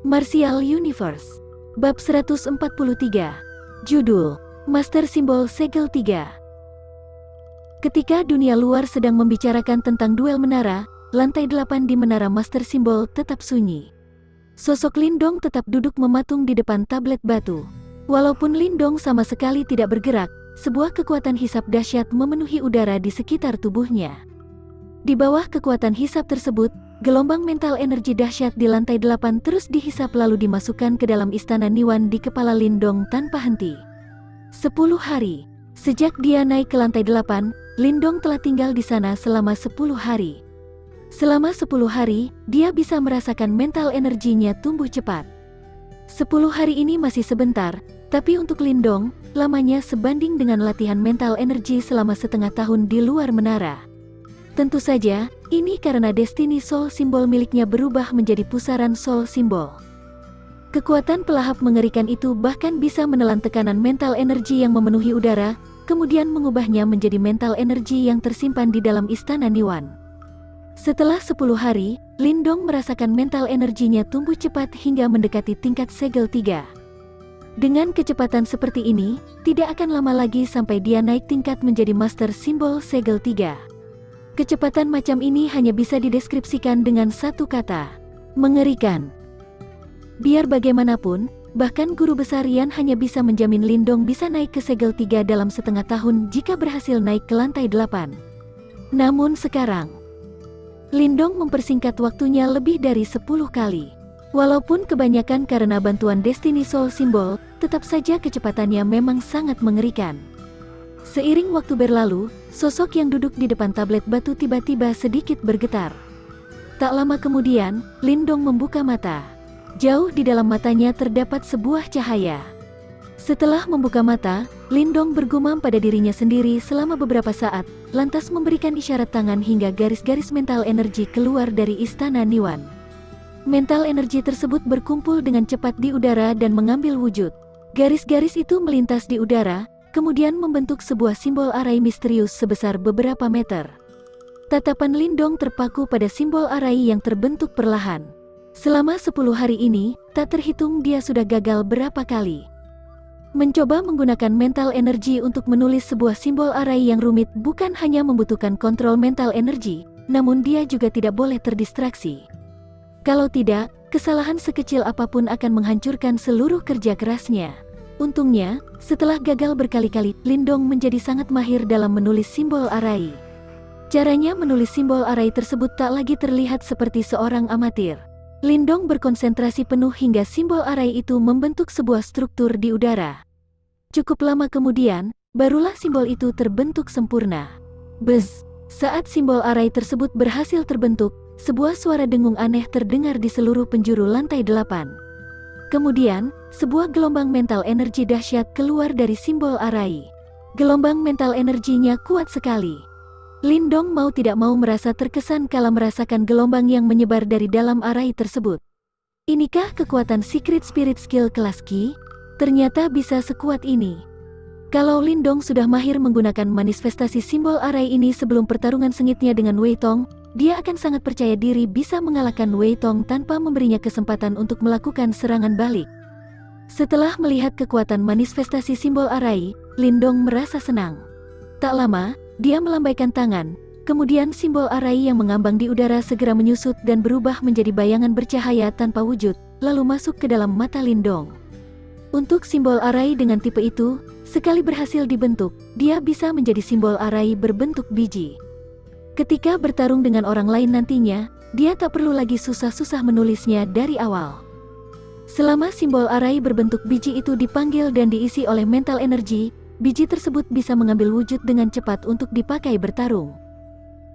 Martial Universe. Bab 143. Judul: Master Simbol Segel 3. Ketika dunia luar sedang membicarakan tentang duel menara, lantai 8 di menara Master Simbol tetap sunyi. Sosok Lindong tetap duduk mematung di depan tablet batu. Walaupun Lindong sama sekali tidak bergerak, sebuah kekuatan hisap dahsyat memenuhi udara di sekitar tubuhnya. Di bawah kekuatan hisap tersebut, gelombang mental energi dahsyat di lantai 8 terus dihisap lalu dimasukkan ke dalam istana Niwan di kepala Lindong tanpa henti. 10 hari. Sejak dia naik ke lantai 8, Lindong telah tinggal di sana selama 10 hari. Selama 10 hari, dia bisa merasakan mental energinya tumbuh cepat. 10 hari ini masih sebentar, tapi untuk Lindong, lamanya sebanding dengan latihan mental energi selama setengah tahun di luar menara. Tentu saja, ini karena Destiny Soul Symbol miliknya berubah menjadi pusaran Soul Symbol. Kekuatan pelahap mengerikan itu bahkan bisa menelan tekanan mental energi yang memenuhi udara, kemudian mengubahnya menjadi mental energi yang tersimpan di dalam istana Niwan. Setelah 10 hari, Lindong merasakan mental energinya tumbuh cepat hingga mendekati tingkat segel 3. Dengan kecepatan seperti ini, tidak akan lama lagi sampai dia naik tingkat menjadi Master Simbol Segel 3. Kecepatan macam ini hanya bisa dideskripsikan dengan satu kata: mengerikan. Biar bagaimanapun, bahkan guru besar Yan hanya bisa menjamin Lindong bisa naik ke segel 3 dalam setengah tahun jika berhasil naik ke lantai 8. Namun sekarang, Lindong mempersingkat waktunya lebih dari 10 kali. Walaupun kebanyakan karena bantuan Destiny Soul Symbol, tetap saja kecepatannya memang sangat mengerikan. Seiring waktu berlalu, sosok yang duduk di depan tablet batu tiba-tiba sedikit bergetar. Tak lama kemudian, Lindong membuka mata. Jauh di dalam matanya terdapat sebuah cahaya. Setelah membuka mata, Lindong bergumam pada dirinya sendiri selama beberapa saat, lantas memberikan isyarat tangan hingga garis-garis mental energi keluar dari istana Niwan. Mental energi tersebut berkumpul dengan cepat di udara dan mengambil wujud. Garis-garis itu melintas di udara, kemudian membentuk sebuah simbol arai misterius sebesar beberapa meter. Tatapan Lindong terpaku pada simbol arai yang terbentuk perlahan. Selama 10 hari ini, tak terhitung dia sudah gagal berapa kali. Mencoba menggunakan mental energi untuk menulis sebuah simbol arai yang rumit bukan hanya membutuhkan kontrol mental energi, namun dia juga tidak boleh terdistraksi. Kalau tidak, kesalahan sekecil apapun akan menghancurkan seluruh kerja kerasnya. Untungnya, setelah gagal berkali-kali, Lindong menjadi sangat mahir dalam menulis simbol arai. Caranya menulis simbol arai tersebut tak lagi terlihat seperti seorang amatir. Lindong berkonsentrasi penuh hingga simbol arai itu membentuk sebuah struktur di udara. Cukup lama kemudian, barulah simbol itu terbentuk sempurna. Buzz! Saat simbol arai tersebut berhasil terbentuk, sebuah suara dengung aneh terdengar di seluruh penjuru lantai 8. Kemudian, sebuah gelombang mental energi dahsyat keluar dari simbol arai. Gelombang mental energinya kuat sekali. Lindong mau tidak mau merasa terkesan kala merasakan gelombang yang menyebar dari dalam arai tersebut. Inikah kekuatan Secret Spirit Skill kelas Ki? Ternyata bisa sekuat ini. Kalau Lindong sudah mahir menggunakan manifestasi simbol arai ini sebelum pertarungan sengitnya dengan Wei Tong, dia akan sangat percaya diri bisa mengalahkan Wei Tong tanpa memberinya kesempatan untuk melakukan serangan balik. Setelah melihat kekuatan manifestasi simbol arai, Lindong merasa senang. Tak lama, dia melambaikan tangan, kemudian simbol arai yang mengambang di udara segera menyusut dan berubah menjadi bayangan bercahaya tanpa wujud, lalu masuk ke dalam mata Lindong. Untuk simbol arai dengan tipe itu, sekali berhasil dibentuk, dia bisa menjadi simbol arai berbentuk biji. Ketika bertarung dengan orang lain nantinya, dia tak perlu lagi susah-susah menulisnya dari awal. Selama simbol arai berbentuk biji itu dipanggil dan diisi oleh mental energi, biji tersebut bisa mengambil wujud dengan cepat untuk dipakai bertarung.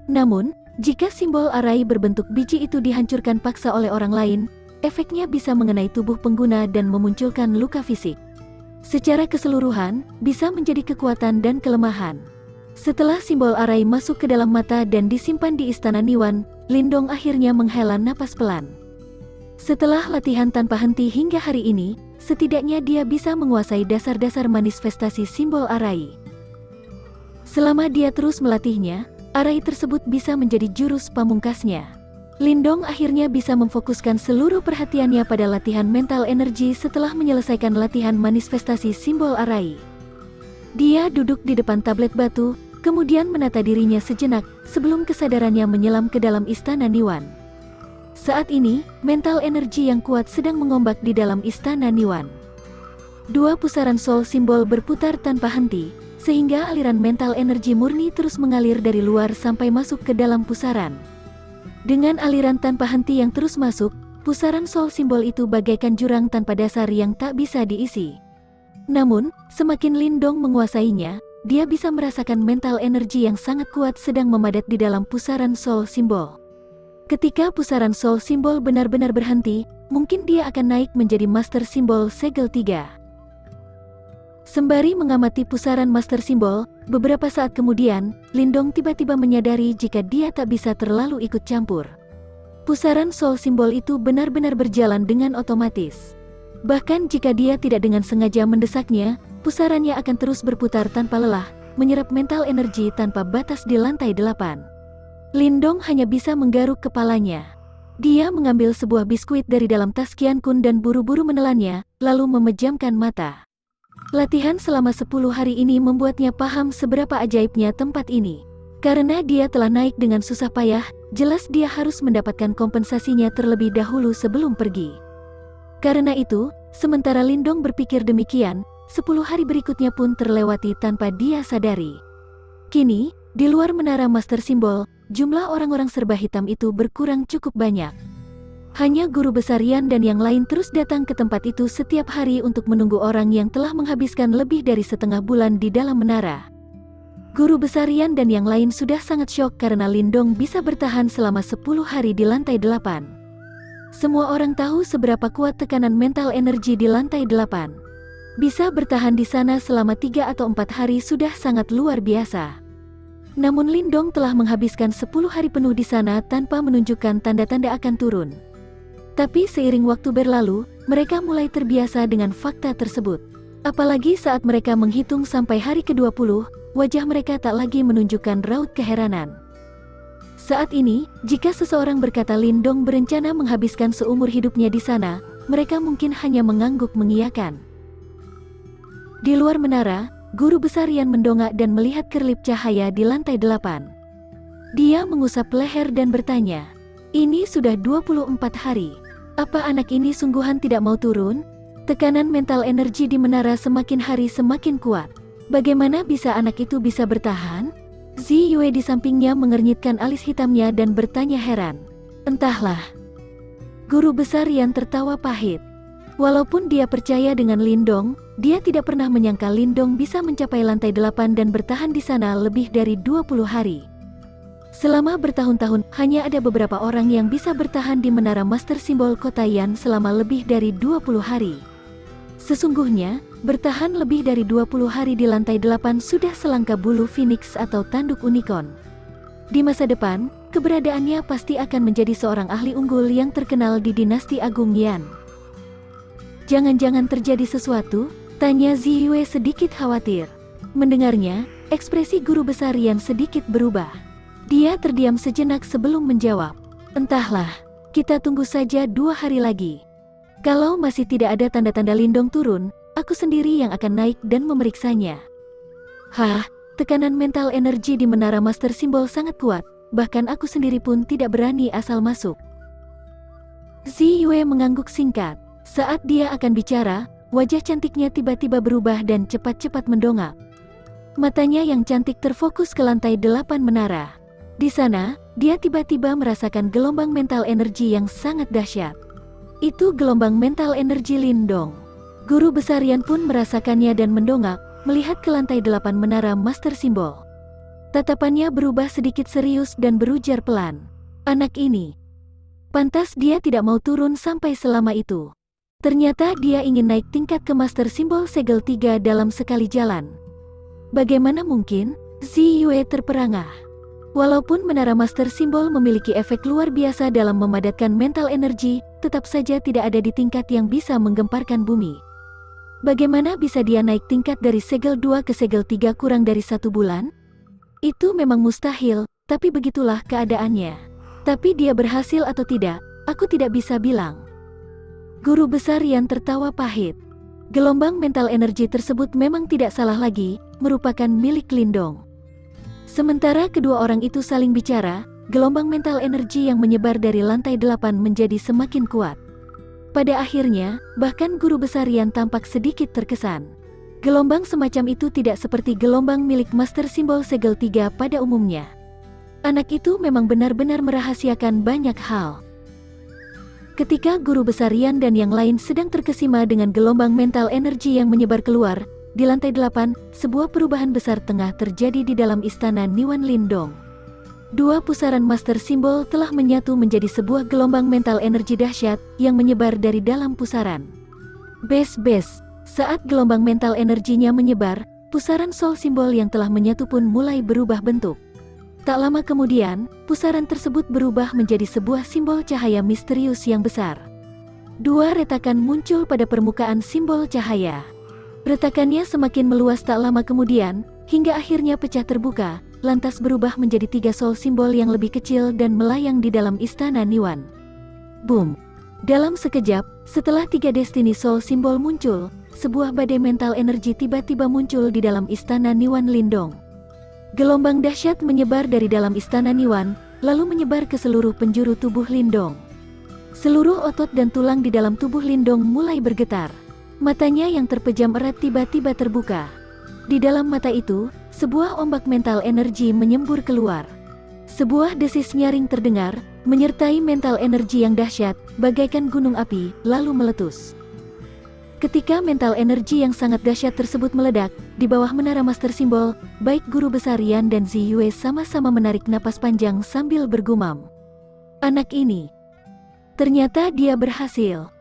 Namun, jika simbol arai berbentuk biji itu dihancurkan paksa oleh orang lain, efeknya bisa mengenai tubuh pengguna dan memunculkan luka fisik. Secara keseluruhan, bisa menjadi kekuatan dan kelemahan. Setelah simbol arai masuk ke dalam mata dan disimpan di istana Niwan, Lindong akhirnya menghela napas pelan. Setelah latihan tanpa henti hingga hari ini, setidaknya dia bisa menguasai dasar-dasar manifestasi simbol arai. Selama dia terus melatihnya, arai tersebut bisa menjadi jurus pamungkasnya. Lindong akhirnya bisa memfokuskan seluruh perhatiannya pada latihan mental energi setelah menyelesaikan latihan manifestasi simbol Arai. Dia duduk di depan tablet batu, kemudian menata dirinya sejenak sebelum kesadarannya menyelam ke dalam istana Niwan. Saat ini, mental energi yang kuat sedang mengombak di dalam istana Niwan. Dua pusaran soul simbol berputar tanpa henti, sehingga aliran mental energi murni terus mengalir dari luar sampai masuk ke dalam pusaran. Dengan aliran tanpa henti yang terus masuk, pusaran soul simbol itu bagaikan jurang tanpa dasar yang tak bisa diisi. Namun, semakin Lindong menguasainya, dia bisa merasakan mental energi yang sangat kuat sedang memadat di dalam pusaran soul simbol. Ketika pusaran soul simbol benar-benar berhenti, mungkin dia akan naik menjadi master simbol segel 3. Sembari mengamati pusaran master simbol, beberapa saat kemudian, Lindong tiba-tiba menyadari jika dia tak bisa terlalu ikut campur. Pusaran soul simbol itu benar-benar berjalan dengan otomatis. Bahkan jika dia tidak dengan sengaja mendesaknya, pusarannya akan terus berputar tanpa lelah, menyerap mental energi tanpa batas di lantai 8. Lindong hanya bisa menggaruk kepalanya. Dia mengambil sebuah biskuit dari dalam tas Qian Kun dan buru-buru menelannya, lalu memejamkan mata. Latihan selama 10 hari ini membuatnya paham seberapa ajaibnya tempat ini. Karena dia telah naik dengan susah payah, jelas dia harus mendapatkan kompensasinya terlebih dahulu sebelum pergi. Karena itu, sementara Lindong berpikir demikian, 10 hari berikutnya pun terlewati tanpa dia sadari. Kini, di luar menara master simbol, jumlah orang-orang serba hitam itu berkurang cukup banyak. Hanya guru besar Yan dan yang lain terus datang ke tempat itu setiap hari untuk menunggu orang yang telah menghabiskan lebih dari setengah bulan di dalam menara. Guru besar Yan dan yang lain sudah sangat syok karena Lindong bisa bertahan selama 10 hari di lantai 8. Semua orang tahu seberapa kuat tekanan mental energi di lantai 8. Bisa bertahan di sana selama 3 atau 4 hari sudah sangat luar biasa. Namun Lindong telah menghabiskan 10 hari penuh di sana tanpa menunjukkan tanda-tanda akan turun. Tapi seiring waktu berlalu, mereka mulai terbiasa dengan fakta tersebut. Apalagi saat mereka menghitung sampai hari ke-20, wajah mereka tak lagi menunjukkan raut keheranan. Saat ini, jika seseorang berkata Lindong berencana menghabiskan seumur hidupnya di sana, mereka mungkin hanya mengangguk mengiyakan. Di luar menara, guru besar Yan mendongak dan melihat kerlip cahaya di lantai 8. Dia mengusap leher dan bertanya, "Ini sudah 24 hari. Apa anak ini sungguhan tidak mau turun?" Tekanan mental energi di menara semakin hari semakin kuat. Bagaimana bisa anak itu bisa bertahan? Zi Yue di sampingnya mengernyitkan alis hitamnya dan bertanya heran. Entahlah. Guru besar Yan tertawa pahit. Walaupun dia percaya dengan Lindong, dia tidak pernah menyangka Lindong bisa mencapai lantai 8 dan bertahan di sana lebih dari 20 hari. Selama bertahun-tahun, hanya ada beberapa orang yang bisa bertahan di menara master simbol kota Yan selama lebih dari 20 hari. Sesungguhnya, bertahan lebih dari 20 hari di lantai 8 sudah selangkah bulu phoenix atau tanduk unicorn. Di masa depan, keberadaannya pasti akan menjadi seorang ahli unggul yang terkenal di dinasti Agung Yan. Jangan-jangan terjadi sesuatu? Tanya Zi Yue sedikit khawatir. Mendengarnya, ekspresi guru besar Yan sedikit berubah. Dia terdiam sejenak sebelum menjawab. Entahlah, kita tunggu saja 2 hari lagi. Kalau masih tidak ada tanda-tanda Lindong turun, aku sendiri yang akan naik dan memeriksanya. Hah, tekanan mental energi di menara master simbol sangat kuat, bahkan aku sendiri pun tidak berani asal masuk. Zi Yue mengangguk singkat. Saat dia akan bicara, wajah cantiknya tiba-tiba berubah dan cepat-cepat mendongak. Matanya yang cantik terfokus ke lantai 8 menara. Di sana, dia tiba-tiba merasakan gelombang mental energi yang sangat dahsyat. Itu gelombang mental energi Lindong. Guru besar Yan pun merasakannya dan mendongak, melihat ke lantai 8 menara master simbol. Tatapannya berubah sedikit serius dan berujar pelan. Anak ini. Pantas dia tidak mau turun sampai selama itu. Ternyata dia ingin naik tingkat ke master simbol segel 3 dalam sekali jalan. Bagaimana mungkin? Zi Yue terperangah. Walaupun menara master simbol memiliki efek luar biasa dalam memadatkan mental energi, tetap saja tidak ada di tingkat yang bisa menggemparkan bumi. Bagaimana bisa dia naik tingkat dari segel 2 ke segel 3 kurang dari 1 bulan? Itu memang mustahil, tapi begitulah keadaannya. Tapi dia berhasil atau tidak, aku tidak bisa bilang. Guru besar Yan tertawa pahit. Gelombang mental energi tersebut memang tidak salah lagi, merupakan milik Lindong. Sementara kedua orang itu saling bicara, gelombang mental energi yang menyebar dari lantai 8 menjadi semakin kuat. Pada akhirnya, bahkan guru besar Yan tampak sedikit terkesan. Gelombang semacam itu tidak seperti gelombang milik Master Simbol Segel 3 pada umumnya. Anak itu memang benar-benar merahasiakan banyak hal. Ketika guru besar Yan dan yang lain sedang terkesima dengan gelombang mental energi yang menyebar keluar, di lantai 8, sebuah perubahan besar tengah terjadi di dalam istana Niwan Lindong. Dua pusaran Master Simbol telah menyatu menjadi sebuah gelombang mental energi dahsyat yang menyebar dari dalam pusaran. Bes-bes, saat gelombang mental energinya menyebar, pusaran Soul Simbol yang telah menyatu pun mulai berubah bentuk. Tak lama kemudian, pusaran tersebut berubah menjadi sebuah simbol cahaya misterius yang besar. Dua retakan muncul pada permukaan simbol cahaya. Retakannya semakin meluas tak lama kemudian, hingga akhirnya pecah terbuka, lantas berubah menjadi 3 soul simbol yang lebih kecil dan melayang di dalam istana Niwan. Boom! Dalam sekejap, setelah 3 Destiny Soul simbol muncul, sebuah badai mental energi tiba-tiba muncul di dalam istana Niwan Lindong. Gelombang dahsyat menyebar dari dalam istana Niwan, lalu menyebar ke seluruh penjuru tubuh Lindong. Seluruh otot dan tulang di dalam tubuh Lindong mulai bergetar. Matanya yang terpejam erat tiba-tiba terbuka. Di dalam mata itu, sebuah ombak mental energi menyembur keluar. Sebuah desis nyaring terdengar, menyertai mental energi yang dahsyat, bagaikan gunung api, lalu meletus. Ketika mental energi yang sangat dahsyat tersebut meledak, di bawah menara Master Simbol, baik guru besar Yan dan Ziyue sama-sama menarik napas panjang sambil bergumam. Anak ini, ternyata dia berhasil.